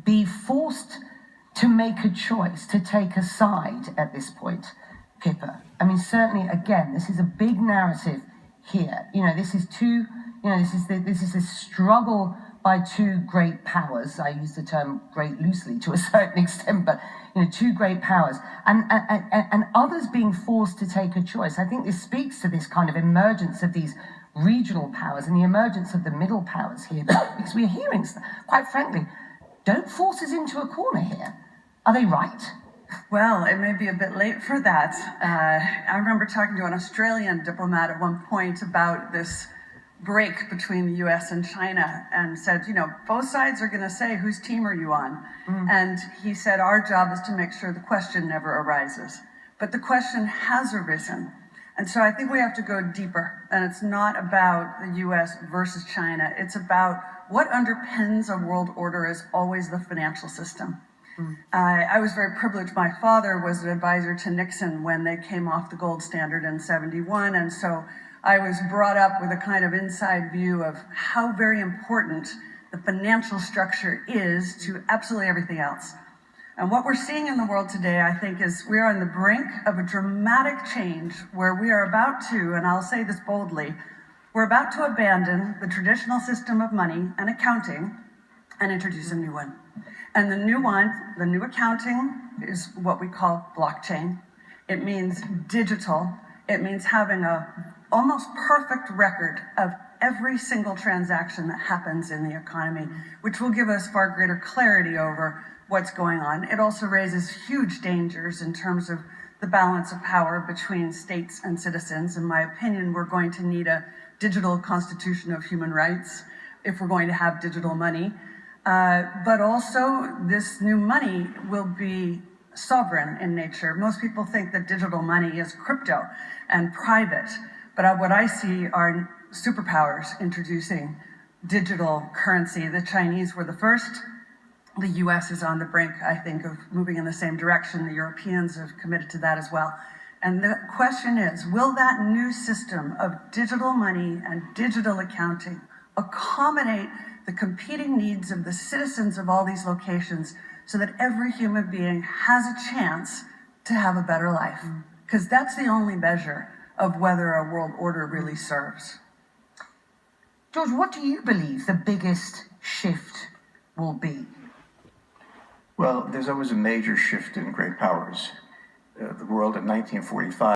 be forced to make a choice, to take a side at this point, Pippa? I mean, certainly, again, this is a big narrative here. This is this struggle by two great powers. I use the term great loosely to a certain extent, but two great powers, and others being forced to take a choice. I think this speaks to this kind of emergence of these regional powers and the emergence of the middle powers here, because we're hearing, quite frankly, don't force us into a corner here. Are they right? Well, it may be a bit late for that. I remember talking to an Australian diplomat at one point about this break between the US and China, and said, both sides are going to say, whose team are you on? And he said, our job is to make sure the question never arises. But the question has arisen. And so I think we have to go deeper. And it's not about the US versus China. It's about what underpins a world order is always the financial system. I was very privileged. My father was an advisor to Nixon when they came off the gold standard in '71. And so I was brought up with a kind of inside view of how very important the financial structure is to absolutely everything else. And what we're seeing in the world today, I think, is we are on the brink of a dramatic change where we are about to, and I'll say this boldly, we're about to abandon the traditional system of money and accounting and introduce a new one. And the new one, the new accounting, is what we call blockchain. It means digital. It means having a almost perfect record of every single transaction that happens in the economy, which will give us far greater clarity over what's going on. It also raises huge dangers in terms of the balance of power between states and citizens. In my opinion, we're going to need a digital constitution of human rights if we're going to have digital money. But also, this new money will be sovereign in nature. Most people think that digital money is crypto and private, but what I see are superpowers introducing digital currency. The Chinese were the first. The US is on the brink, I think, of moving in the same direction. The Europeans have committed to that as well. And the question is, will that new system of digital money and digital accounting accommodate the competing needs of the citizens of all these locations so that every human being has a chance to have a better life? Because that's the only measure of whether a world order really serves. George, what do you believe the biggest shift will be? Well, there's always a major shift in great powers. The world in 1945